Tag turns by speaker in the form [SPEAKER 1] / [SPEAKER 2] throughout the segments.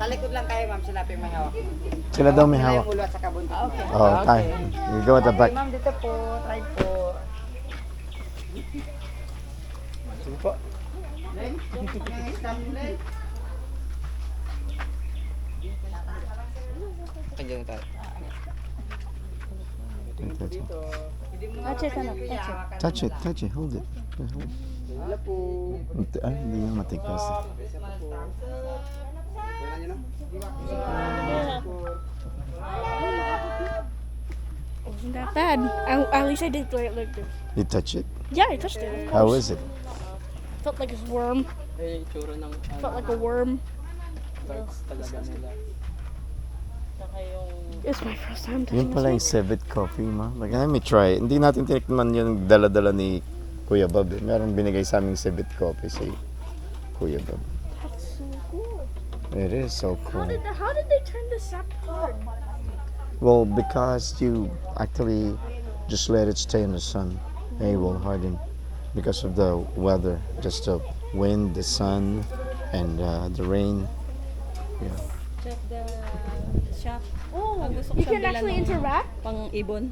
[SPEAKER 1] Talikod lang kayo, ma'am. Sila pa yung may hawak.
[SPEAKER 2] Sila daw may
[SPEAKER 1] Sila
[SPEAKER 2] hawak.
[SPEAKER 1] yung ulo at saka buntot.
[SPEAKER 3] Okay.
[SPEAKER 2] Oh, tayo. You go at the back.
[SPEAKER 1] Okay, ma'am, dito po. Try po. Sige po. Leg. Leg. Kandiyan tayo. Dito.
[SPEAKER 3] Touch it, anak. Touch it.
[SPEAKER 2] Touch it, hold it. Hold it.
[SPEAKER 1] Wala po.
[SPEAKER 2] Ay, hindi nga matigas.
[SPEAKER 3] Wasn't that bad. At least I did it like this.
[SPEAKER 2] You touch it?
[SPEAKER 3] Yeah, I touched it.
[SPEAKER 2] How is it?
[SPEAKER 3] Felt like a worm.
[SPEAKER 1] Eh, tsura ng
[SPEAKER 3] Felt like a worm.
[SPEAKER 1] parts talaga nila. Saka yung
[SPEAKER 3] It's my first time
[SPEAKER 2] Yun
[SPEAKER 3] touching
[SPEAKER 2] pala yung
[SPEAKER 3] this.
[SPEAKER 2] Cebit coffee, ma. Like, let me try. Hindi natin tinikman yung dala-dala ni Kuya Bob. Meron binigay sa aming Cebit coffee si Kuya Bob.
[SPEAKER 3] That's so cool.
[SPEAKER 2] It is so cool.
[SPEAKER 3] How did they turn this up hard?
[SPEAKER 2] Well, because you actually just let it stay in the sun, and it will harden because of the weather, just the wind, the sun, and the rain. Yeah.
[SPEAKER 4] Check the shop.
[SPEAKER 3] Oh,
[SPEAKER 4] Gusto ko
[SPEAKER 3] you
[SPEAKER 4] siyang
[SPEAKER 3] can
[SPEAKER 4] bilan
[SPEAKER 3] actually
[SPEAKER 4] ng
[SPEAKER 3] interact?
[SPEAKER 4] Pang-ibon.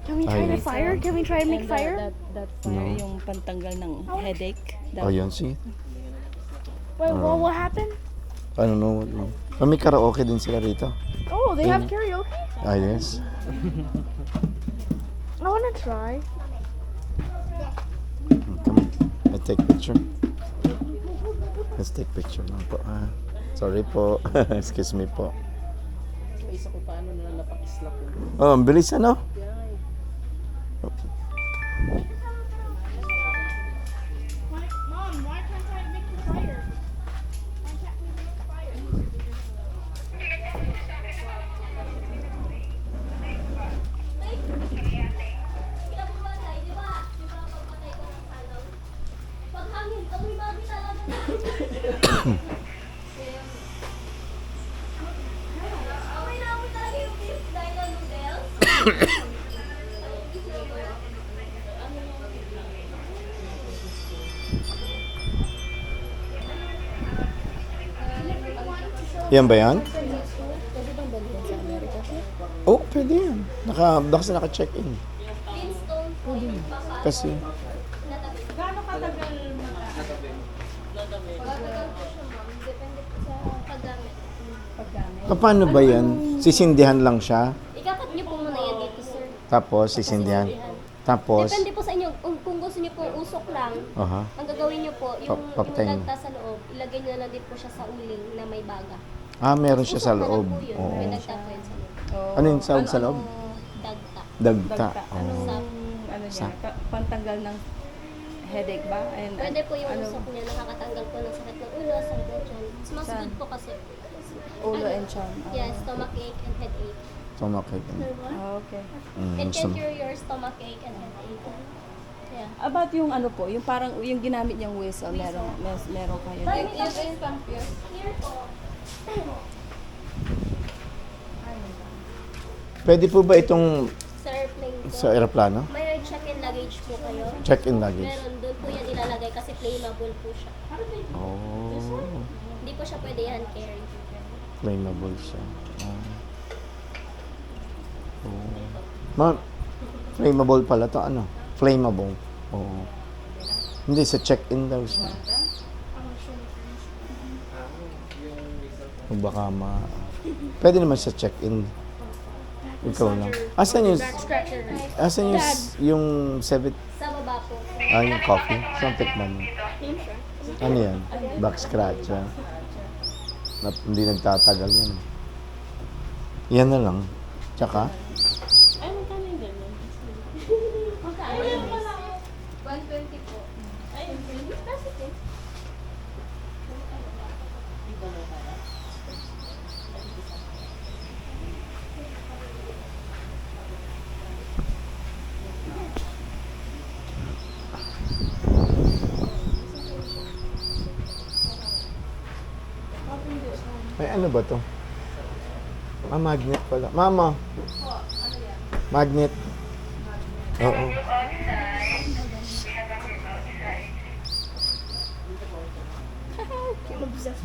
[SPEAKER 3] Can we try
[SPEAKER 2] Ay.
[SPEAKER 3] the fire? Can we try and make
[SPEAKER 4] And
[SPEAKER 3] fire?
[SPEAKER 4] that fire,
[SPEAKER 2] No.
[SPEAKER 4] yung pantanggal ng headache.
[SPEAKER 2] Oh, yun, see?
[SPEAKER 3] Wait, well, what happened?
[SPEAKER 2] I don't know. May karaoke din sila rito.
[SPEAKER 3] Oh, they have
[SPEAKER 2] Mm.
[SPEAKER 3] karaoke?
[SPEAKER 2] Ah, yes.
[SPEAKER 3] I wanna try.
[SPEAKER 2] Come on. Let's take picture. Let's take picture lang po. Sorry po. Excuse me po.
[SPEAKER 1] isa ko paano na napakislap yun.
[SPEAKER 2] Oh, ang bilis ano?
[SPEAKER 3] Mom, why can't I make the fire? Why can't we make the fire?
[SPEAKER 2] Yan ba yan? Oh, pwede yan. Kasi naka-check-in. Kasi,
[SPEAKER 5] Gaano katagal
[SPEAKER 6] Depende po sa paggamit.
[SPEAKER 2] paano ba yan? Sisindihan lang siya,
[SPEAKER 6] Ikakat niyo po muna yan dito, sir.
[SPEAKER 2] tapos sisindihan. Tapos,
[SPEAKER 6] Depende po sa inyo. Kung gusto niyo po usok lang,
[SPEAKER 2] aha.
[SPEAKER 6] ang gagawin niyo po, yung
[SPEAKER 2] Papatayin.
[SPEAKER 6] dagta sa loob, ilagay niyo na lang din po siya sa uling na may baga.
[SPEAKER 2] Ah, meron siya sa
[SPEAKER 6] Usok na lang
[SPEAKER 2] loob.
[SPEAKER 6] po yun.
[SPEAKER 2] Oo.
[SPEAKER 6] May dagta po yun sa loob.
[SPEAKER 2] Ano yung sahog sa loob?
[SPEAKER 6] Dagta.
[SPEAKER 2] Dagta.
[SPEAKER 4] Anong
[SPEAKER 2] Oh.
[SPEAKER 4] ano niya?
[SPEAKER 2] Sa-
[SPEAKER 4] Pantanggal ng headache ba? And
[SPEAKER 6] Pwede po yung
[SPEAKER 4] ano,
[SPEAKER 6] usok niya, nakakatanggal po ng sakit ng ulo, sakit ng tiyan. Mas good po kasi.
[SPEAKER 4] ulo and chan.
[SPEAKER 6] Yes, stomachache and headache.
[SPEAKER 2] Tumakit.
[SPEAKER 4] Oh, okay.
[SPEAKER 6] It can cure your stomachache and headache. Yeah.
[SPEAKER 4] About yung ano po, yung parang yung ginamit niyang whistle, meron kayo.
[SPEAKER 6] Here po.
[SPEAKER 2] Pwede po ba itong
[SPEAKER 6] Sa airplane po.
[SPEAKER 2] sa aeroplano?
[SPEAKER 6] May check-in luggage po kayo.
[SPEAKER 2] Check-in luggage.
[SPEAKER 6] Meron, doon po yan ilalagay kasi flammable po siya.
[SPEAKER 2] Oh,
[SPEAKER 6] Hindi po siya pwede hand carry.
[SPEAKER 2] flammable siya. Oh. Ma, flammable pala to ano? Flammable. Oh. Hindi, sa check-in daw siya. Kung baka pwede naman sa check-in. Ikaw lang. Asan yung,
[SPEAKER 3] Scratcher.
[SPEAKER 2] asan yung Cebit,
[SPEAKER 6] Sa baba po.
[SPEAKER 2] yung coffee? Saan tikman mo? Ano yan? Back scratch, ha? Hindi nagtatagal yan. Yan na lang. Tsaka?
[SPEAKER 3] Ay, magkano yung ganyan?
[SPEAKER 6] 120 po.
[SPEAKER 3] Ay, 20? That's okay.
[SPEAKER 2] Ay, ano ba to? Magnet pala. Mama! Magnet. Oo.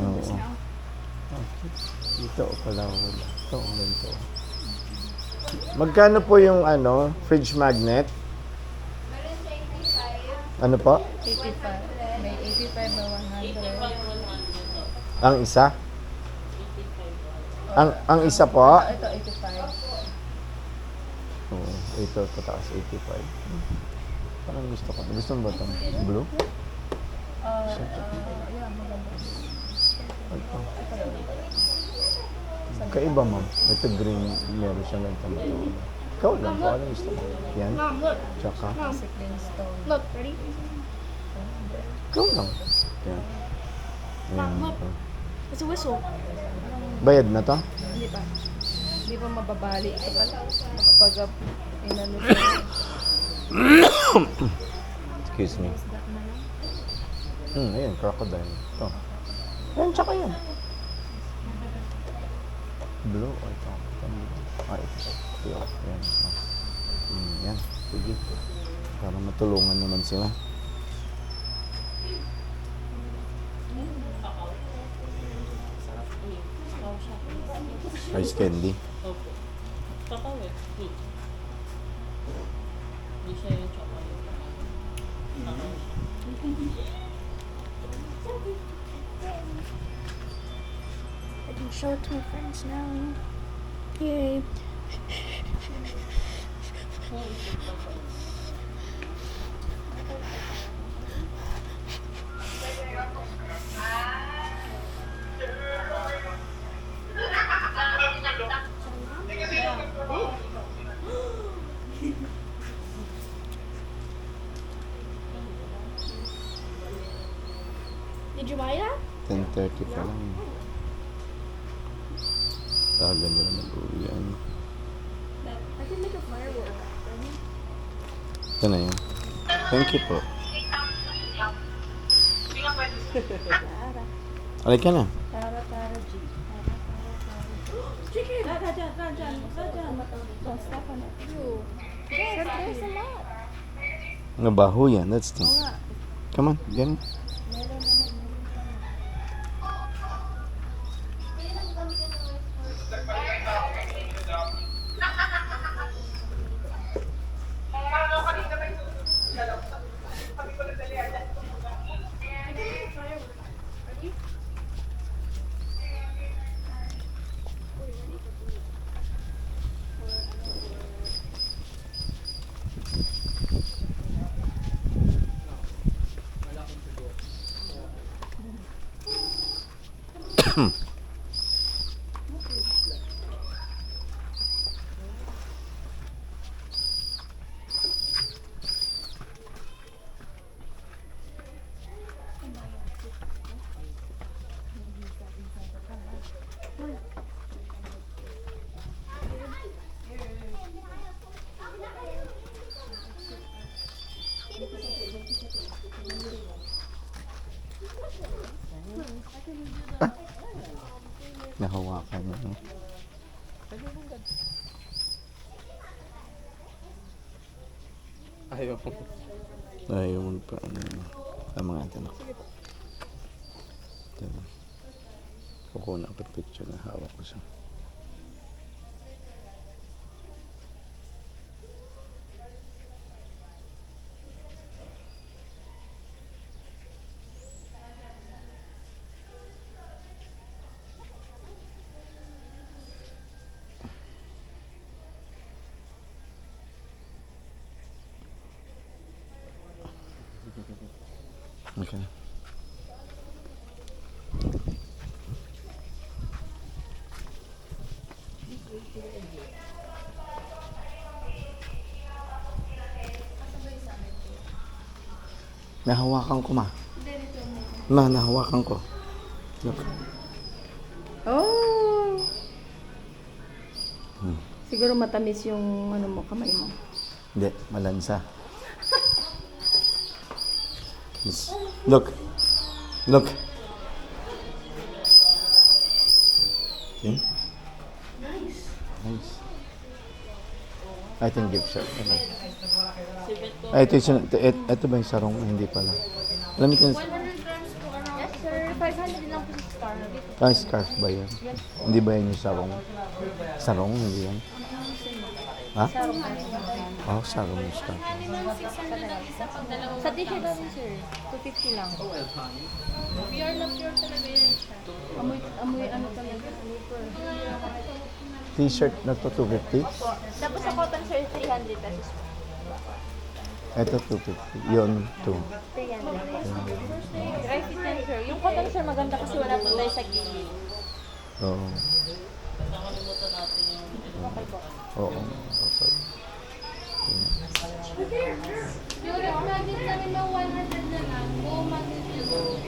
[SPEAKER 2] Oo. Okay. Dito pala wala. Ito, ganito. Magkano po yung fridge magnet? Ano po?
[SPEAKER 4] 85. May 85 na 100.
[SPEAKER 2] Ang isa? Ang isa po?
[SPEAKER 4] Ito, 85.
[SPEAKER 2] Oo, ito pataas 85. Parang gusto ko. Gusto mo ba ito? Blue?
[SPEAKER 4] Yeah, maganda.
[SPEAKER 2] Ito. Kaiba, ma'am. Ito green, meron siyang ganito. Ikaw lang po. Ano gusto mo? Yan?
[SPEAKER 3] Mom, look.
[SPEAKER 2] Tsaka?
[SPEAKER 4] Cycling stone.
[SPEAKER 3] Look, ready?
[SPEAKER 2] Ikaw lang. Yan. Ayan.
[SPEAKER 3] Look. It's a whistle.
[SPEAKER 2] Bayad na to?
[SPEAKER 4] Hindi pa. Hindi pa mababali. Kapag inano siya.
[SPEAKER 2] Excuse me. Ayan, crocodile. Ito. Ayan, tsaka yan. Blue or ito? Ito. Ayan. Yan. Sige. Para matulungan naman sila. Ice candy.
[SPEAKER 1] Opo. Kakao eh. Fruit. Hindi siya yung chocolate. Kakao siya.
[SPEAKER 3] I can show it to my friends now. Yay. Did you buy that?
[SPEAKER 2] 10:30 pa lang. Ganda na mag-uwi yan.
[SPEAKER 3] I can make a firework.
[SPEAKER 2] Ito na yun. Thank you po. Alay ka na.
[SPEAKER 4] Tara, G.
[SPEAKER 3] Chicken!
[SPEAKER 4] Dyan. Basta pa na.
[SPEAKER 3] There's a lot.
[SPEAKER 2] Nabaho yan. That's the... Come on, ganun. Nahawakan mo. No?
[SPEAKER 1] Ayaw po.
[SPEAKER 2] Ayaw mo pa. Mga anak. Kukuha na picture na hawak ko siya. Okay. Nahawakan ko, ma. Nahawakan ko. Look.
[SPEAKER 4] Oh! Siguro matamis yung kamay mo.
[SPEAKER 2] Hindi, malansa. Look. Look. See? Nice. I think gift shop. Ay, ito ba yung sarong? Hindi pala. Alam mo ito.
[SPEAKER 3] 100 grams po around. Yes, sir.
[SPEAKER 5] 500 lang po sa star. Dito.
[SPEAKER 2] Ah, scarf ba yan? Hindi ba yan yung sarong? Sarong, hindi yan. Ha?
[SPEAKER 5] Sarong na rin.
[SPEAKER 2] Oh, sarong yung scarf.
[SPEAKER 5] Sa t-shirt natin, sir. 250 lang.
[SPEAKER 3] Pure na pure talaga yan siya.
[SPEAKER 5] Amoy ano talaga.
[SPEAKER 2] T-shirt na to 250.
[SPEAKER 5] Tapos sa cotton, sir, 300 pesos.
[SPEAKER 2] Ito 250. Yun, 2.
[SPEAKER 5] 300. Dry fit yan, sir. Yung cotton, sir, maganda kasi wala po tayo sa gilid.
[SPEAKER 2] Oo.
[SPEAKER 5] Okay po.
[SPEAKER 2] Oo. Okay.
[SPEAKER 3] Yung ref magnet namin ng 100 na lang. Go magnet yun.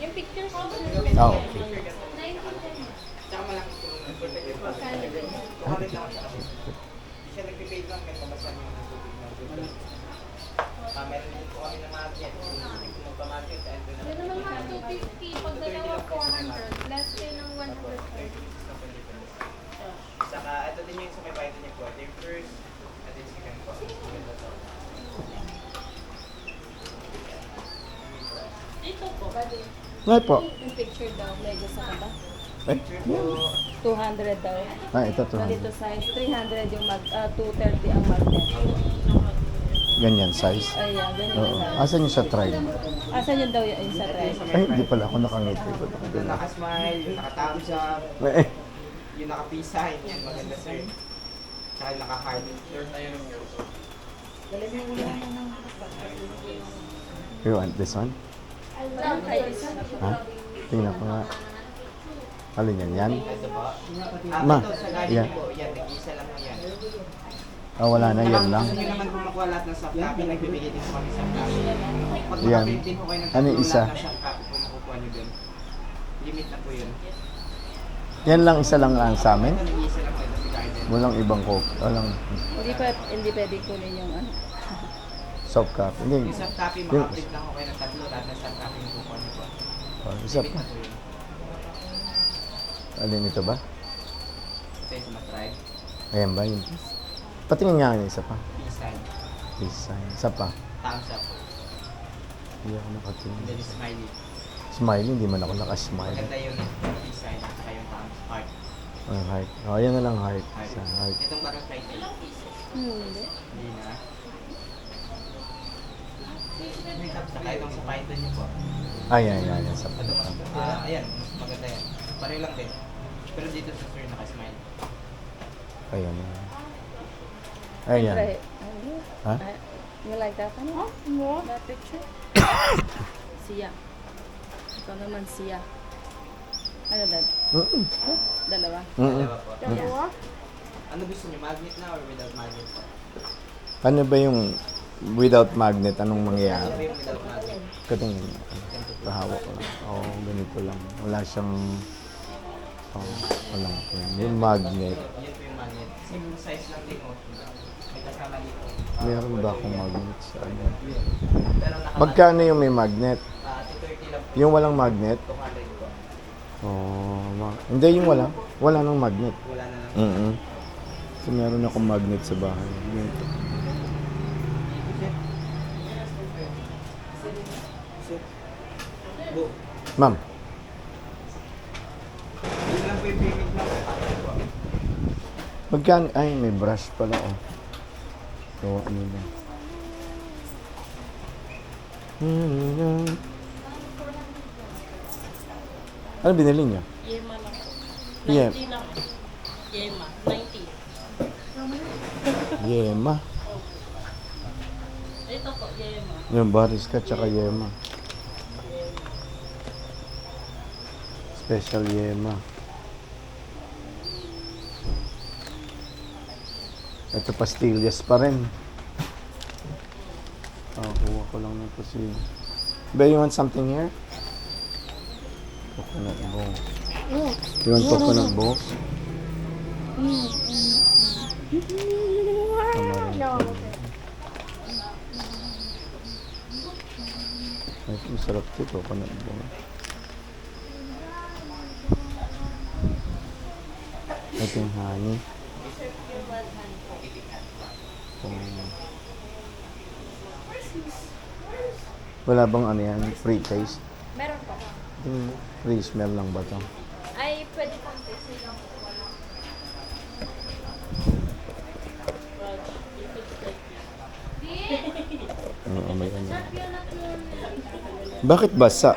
[SPEAKER 3] Yung pictures ko, sir.
[SPEAKER 2] Ah, okay.
[SPEAKER 3] 19.
[SPEAKER 1] Siya nagpipay lang, may pamasan yung tubig ng tubig. Meron din po kami ng market. Hindi ko magpa-market.
[SPEAKER 3] Yun naman mga 250. Pag dalawa 400. Less kayo ng 130.
[SPEAKER 1] Saka, ito din yung sa may bayad niya po. Ito yung first, at yung second po.
[SPEAKER 2] Ngay po.
[SPEAKER 5] Yung picture daw, medyo sa kaba.
[SPEAKER 2] Eh,
[SPEAKER 5] 200 daw.
[SPEAKER 2] ah, ito to.
[SPEAKER 5] Ganito size, 300 yung 230 ang magnet.
[SPEAKER 2] Ganyan size.
[SPEAKER 5] Ayan, ganyan
[SPEAKER 2] Oo.
[SPEAKER 5] size.
[SPEAKER 2] Asan yung sa tribe?
[SPEAKER 5] Asan yun daw yung sa try?
[SPEAKER 2] Ay, hindi pala ako nakangiti.
[SPEAKER 1] Yung naka-smile, yung naka-thumbs up,
[SPEAKER 2] Eh,
[SPEAKER 1] yung naka-peace sign. Yan, maganda sir. Saka yung naka-heart.
[SPEAKER 2] you want this one? Ha? Tingnan ko nga. Alin yan? Yan?
[SPEAKER 1] Ito po.
[SPEAKER 2] Ma,
[SPEAKER 1] Ito, sa galing
[SPEAKER 2] yan.
[SPEAKER 1] po. Yan, nag-isa lang mo yan.
[SPEAKER 2] Ah, wala na. Yan lang.
[SPEAKER 1] Gusto nyo naman po makuha lahat ng soft copy, nagbibigay din po kami soft copy. Pag
[SPEAKER 2] Yan.
[SPEAKER 1] makaprint din po kayo ng
[SPEAKER 2] Ano yung isa?
[SPEAKER 1] lahat ng soft copy po makukuha nyo dun. Limit na po yun.
[SPEAKER 2] Yan lang, isa lang ang sa amin.
[SPEAKER 1] Ito, nag-iisa lang po ito si Garden.
[SPEAKER 2] Walang ibang coke. Walang
[SPEAKER 5] Hindi pwede kunin yung ano.
[SPEAKER 2] soft cup. Hindi.
[SPEAKER 1] Yung soft copy, makaprint lang po kayo ng tatlo. Lahat ng soft copy makukuha nyo po.
[SPEAKER 2] Oh, isa
[SPEAKER 1] Limit
[SPEAKER 2] pa.
[SPEAKER 1] na po yun.
[SPEAKER 2] Alin ito ba?
[SPEAKER 1] Ito yung sumatribe.
[SPEAKER 2] Ayan ba yun? Patingin nga yung isa pa.
[SPEAKER 1] Peace sign.
[SPEAKER 2] Peace sign. Isa pa.
[SPEAKER 1] Thumbs up.
[SPEAKER 2] Hindi ako nakatingin.
[SPEAKER 1] And then yung smiley.
[SPEAKER 2] Smiley, hindi man ako nakasmile.
[SPEAKER 1] Maganda yung peace sign at saka yung thumbs heart.
[SPEAKER 2] Ang heart. Oh, ayan na lang heart.
[SPEAKER 1] Heart.
[SPEAKER 2] Sa heart.
[SPEAKER 1] Itong butterfly tail.
[SPEAKER 5] Hindi.
[SPEAKER 1] Hindi na. Saka itong sa python niyo po.
[SPEAKER 2] Ayan, ayan, ayan. Sa
[SPEAKER 1] Ito mas, ayan, mas maganda yan. Pareho lang din. Pero dito sa sir naka-smile.
[SPEAKER 2] Ayan. Ayan.
[SPEAKER 5] Try.
[SPEAKER 2] Ha?
[SPEAKER 5] You like that one?
[SPEAKER 3] Huh? Mo?
[SPEAKER 5] That picture? Siya. Ito naman siya. Ano dad?
[SPEAKER 2] Mm-mm.
[SPEAKER 5] Dalawa?
[SPEAKER 2] Mm-mm.
[SPEAKER 1] Dalawa po.
[SPEAKER 3] Dalawa?
[SPEAKER 1] Ano gusto niyo? Magnet na or without magnet po?
[SPEAKER 2] Ano ba yung without magnet? Anong
[SPEAKER 1] Ano
[SPEAKER 2] mangyayari?
[SPEAKER 1] ba yung without magnet?
[SPEAKER 2] Katingin.
[SPEAKER 1] Ganito po.
[SPEAKER 2] Kahawak ko lang. Oo, ganito lang. Wala siyang... Oh, walang yung magnet.
[SPEAKER 1] Yan po yung magnet. Same size lang din mo. May kasama dito.
[SPEAKER 2] Meron ba akong magnet sa ano?
[SPEAKER 1] Pero naka
[SPEAKER 2] Magkano yung may magnet?
[SPEAKER 1] 230 lang po.
[SPEAKER 2] Yung walang magnet?
[SPEAKER 1] 200 po.
[SPEAKER 2] Oh, hindi yung wala. Wala nang magnet.
[SPEAKER 1] Wala na lang.
[SPEAKER 2] Mm. So meron akong magnet sa bahay. Ganito.
[SPEAKER 1] Go.
[SPEAKER 2] Ma'am,
[SPEAKER 1] Yun lang po yung payment mo. Po.
[SPEAKER 2] magkano? Ay, may brush pala oh. Gawa nila. Ano binili niyo?
[SPEAKER 7] Yema lang po.
[SPEAKER 2] Yeah.
[SPEAKER 7] 90 lang po. Yema, 90.
[SPEAKER 2] Yema.
[SPEAKER 7] Ito po, Yema.
[SPEAKER 2] Yung bariska tsaka yema. Special yema. Ito pastillas pa rin. Kuha ko lang nito si... Ba, you want something here? Coconut balls. You want coconut balls?
[SPEAKER 3] No.
[SPEAKER 2] Ay, masarap ito, coconut balls. Ito yung honey. Wala bang ano yan? Free taste?
[SPEAKER 5] Meron po.
[SPEAKER 2] Free smell lang ba to?
[SPEAKER 5] Ay, pwede pong taste lang po.
[SPEAKER 2] Oo, may ano. Bakit basa?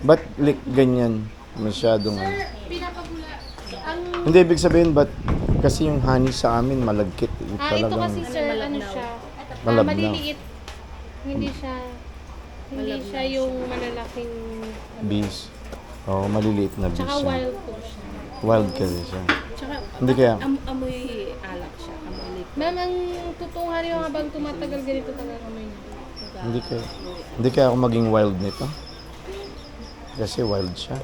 [SPEAKER 2] Ba't ganyan? Masyadong ano?
[SPEAKER 3] Pinapabula. Ang
[SPEAKER 2] Hindi, ibig sabihin, ba't kasi yung honey sa amin malagkit.
[SPEAKER 3] ito
[SPEAKER 2] Talagang
[SPEAKER 3] kasi sir, ano siya?
[SPEAKER 2] malabnaw.
[SPEAKER 3] Maliliit. Hindi siya yung malalaking
[SPEAKER 2] Bees. Oo, maliliit na bees.
[SPEAKER 3] tsaka
[SPEAKER 2] yan.
[SPEAKER 3] wild po siya.
[SPEAKER 2] Wild kasi siya.
[SPEAKER 4] Tsaka,
[SPEAKER 2] Hindi kaya,
[SPEAKER 4] amoy alak siya. Amoy liquid.
[SPEAKER 3] Ma'am, ang totoong hari yung habang tumatagal ganito talaga amoy niya.
[SPEAKER 2] hindi kaya ako maging wild nito. Kasi wild siya.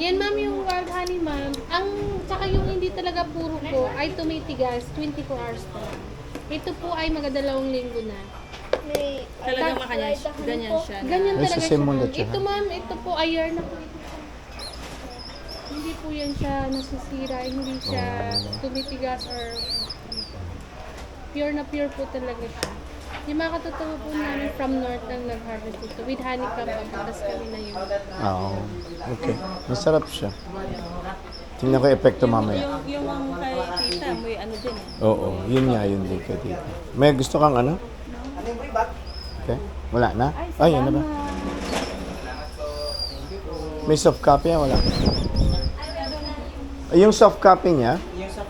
[SPEAKER 3] Yan ma'am yung wild honey ma'am. Ang tsaka yung hindi talaga puro ko ay tumitigas 24 hours pa lang. Ito po ay magadalawang linggo na.
[SPEAKER 4] Talagang ganyan siya.
[SPEAKER 3] Ganyan
[SPEAKER 2] Ay,
[SPEAKER 3] talaga
[SPEAKER 2] sa
[SPEAKER 3] siya
[SPEAKER 2] Simon
[SPEAKER 3] ma'am.
[SPEAKER 2] na siya.
[SPEAKER 3] Ito ma'am, ito po ay year na po ito. Hindi po yan siya nasisira, hindi siya tumitigas or pure na pure po talaga siya. Yung mga katotoo po namin from north ang nag-harvest ito. With honeycomb, papatas kami na yun.
[SPEAKER 2] Oo. Okay. Masarap siya. Tingnan ko yung epekto mamaya.
[SPEAKER 4] Yung kay tita, amoy ano din eh.
[SPEAKER 2] Oo. Yun nga, yun din ka dito. May gusto kang ano?
[SPEAKER 1] Ano yung free bag?
[SPEAKER 2] Okay. Wala na? Ay, ano ba? May soft copy yan? Wala. Ay, yung soft copy niya,